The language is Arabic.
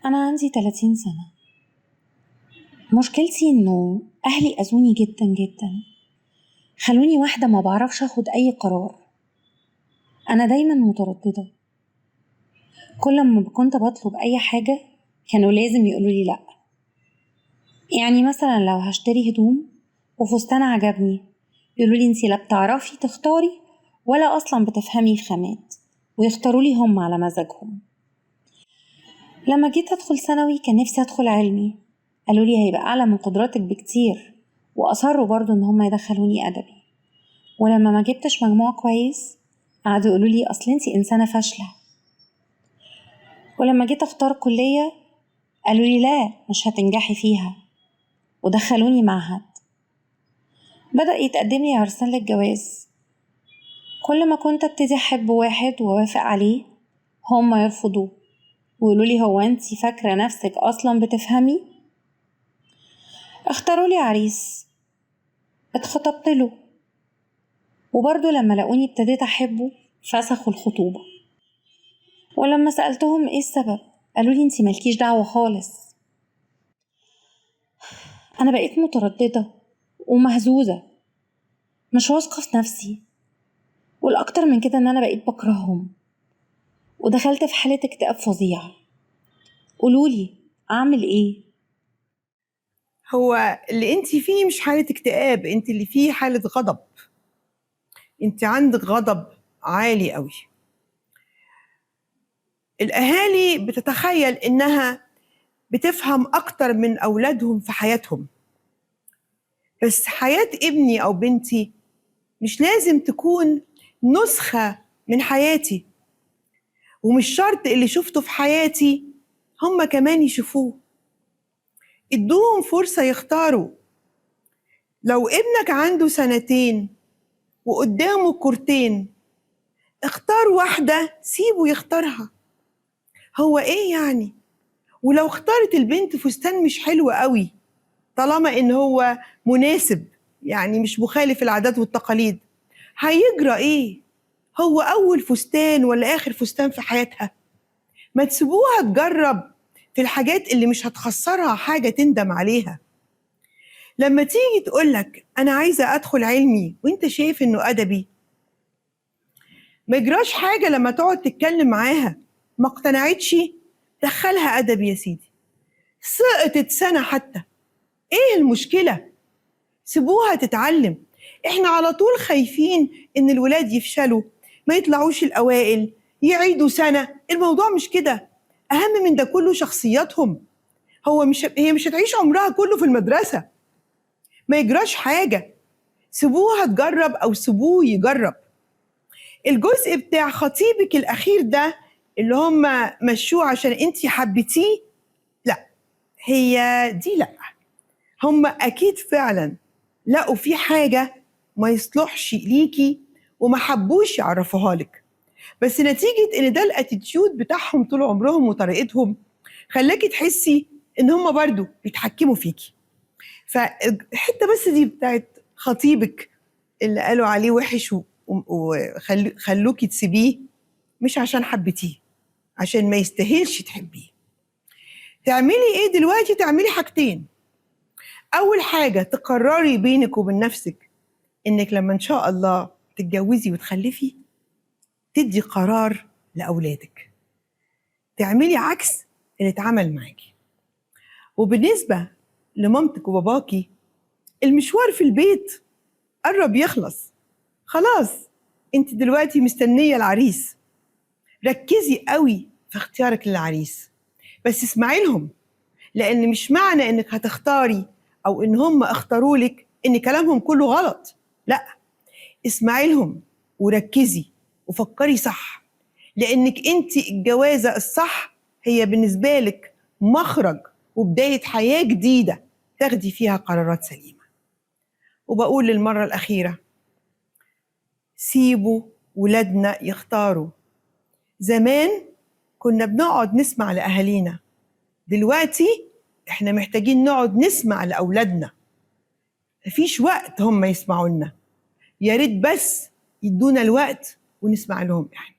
أنا عندي 30 سنة. مشكلتي إنه أهلي أذوني جدا جدا، خلوني واحدة ما بعرفش أخد أي قرار. أنا دايما مترددة، كل ما كنت بطلب أي حاجة كانوا لازم يقولولي لأ. يعني مثلا لو هشتري هدوم وفستان عجبني يقولولي انتي لا بتعرفي تختاري ولا أصلا بتفهمي الخامات، ويختارولي هم على مزاجهم. لما جيت أدخل ثانوي كان نفسي أدخل علمي، قالولي هيبقى أعلى من قدراتك بكتير، وأصروا برضو إن هم يدخلوني أدبي. ولما ما جبتش مجموع كويس قعدوا يقولولي أصل انتي إنسانة فاشلة. ولما جيت أختار كلية قالولي لا مش هتنجحي فيها، ودخلوني معهد. بدأ يتقدملي عرسان للجواز، كل ما كنت ابتدي أحب واحد ووافق عليه هم يرفضوه ويقولولي هو انتي فاكرة نفسك أصلا بتفهمي. اختارولي عريس اتخطبت له، وبرضه لما لقوني ابتديت أحبه فسخوا الخطوبة. ولما سألتهم ايه السبب قالولي انتي مالكيش دعوة خالص. أنا بقيت مترددة ومهزوزة، مش واثقة في نفسي، والأكتر من كده إن أنا بقيت بكرههم، ودخلت في حالة اكتئاب فظيع. قولولي أعمل إيه؟ هو اللي انت فيه مش حالة اكتئاب، انت اللي فيه حالة غضب. انت عندك غضب عالي قوي. الاهالي بتتخيل انها بتفهم اكتر من اولادهم في حياتهم، بس حياة ابني او بنتي مش لازم تكون نسخة من حياتي، ومش شرط اللي شفته في حياتي هم كمان يشوفوه. ادوهم فرصة يختاروا. لو ابنك عنده 2 وقدامه كورتين، اختار واحدة سيبه يختارها. هو ايه يعني؟ ولو اختارت البنت فستان مش حلو قوي، طالما ان هو مناسب، يعني مش مخالف العادات والتقاليد، هيجرى ايه؟ هو اول فستان ولا اخر فستان في حياتها؟ ما تسيبوها تجرب في الحاجات اللي مش هتخسرها حاجة تندم عليها. لما تيجي تقولك انا عايزة ادخل علمي وانت شايف انه ادبي، ما يجراش حاجة لما تقعد تتكلم معاها ما اقتنعتش دخلها أدبي يا سيدي. سقطت سنة حتى، إيه المشكلة؟ سيبوها تتعلم. إحنا على طول خايفين إن الولاد يفشلوا، ما يطلعوش الأوائل، يعيدوا سنة. الموضوع مش كده، أهم من ده كله شخصياتهم. هي مش هتعيش عمرها كله في المدرسة. ما يجراش حاجة، سيبوها تجرب أو سيبوه يجرب. الجزء بتاع خطيبك الأخير ده اللي هم مشوه عشان انتي حبيتيه، لا، هي دي لا. هم أكيد فعلا لقوا في حاجة ما يصلحش ليكي وما حبوش يعرفوها لك، بس نتيجة ان ده الاتيتيود بتاعهم طول عمرهم وطريقتهم خلاكي تحسي ان هم برضو بيتحكموا فيكي. فالحتة بس دي بتاعت خطيبك اللي قالوا عليه وحش وخلوكي تسيبيه، مش عشان حبيتيه، عشان ما يستاهلش تحبيه. تعملي ايه دلوقتي؟ تعملي حاجتين. اول حاجة تقرري بينك وبين نفسك انك لما ان شاء الله تتجوزي وتخلفي تدي قرار لاولادك، تعملي عكس اللي اتعمل معاكي. وبالنسبة لمامتك وباباكي، المشوار في البيت قرب يخلص خلاص، انت دلوقتي مستنية العريس. ركزي قوي في اختيارك للعريس، بس اسمعي لهم، لان مش معنى انك هتختاري او ان هم اختاروا لك ان كلامهم كله غلط. لا، اسمعي لهم وركزي وفكري صح، لانك انت الجوازة الصح هي بالنسبة لك مخرج وبداية حياة جديدة تاخدي فيها قرارات سليمة. وبقول للمرة الأخيرة، سيبوا ولادنا يختاروا. زمان كنا بنقعد نسمع لأهالينا، دلوقتي احنا محتاجين نقعد نسمع لأولادنا. مفيش وقت هم يسمعوا لنا، يا ريت بس يدونا الوقت ونسمع لهم احنا.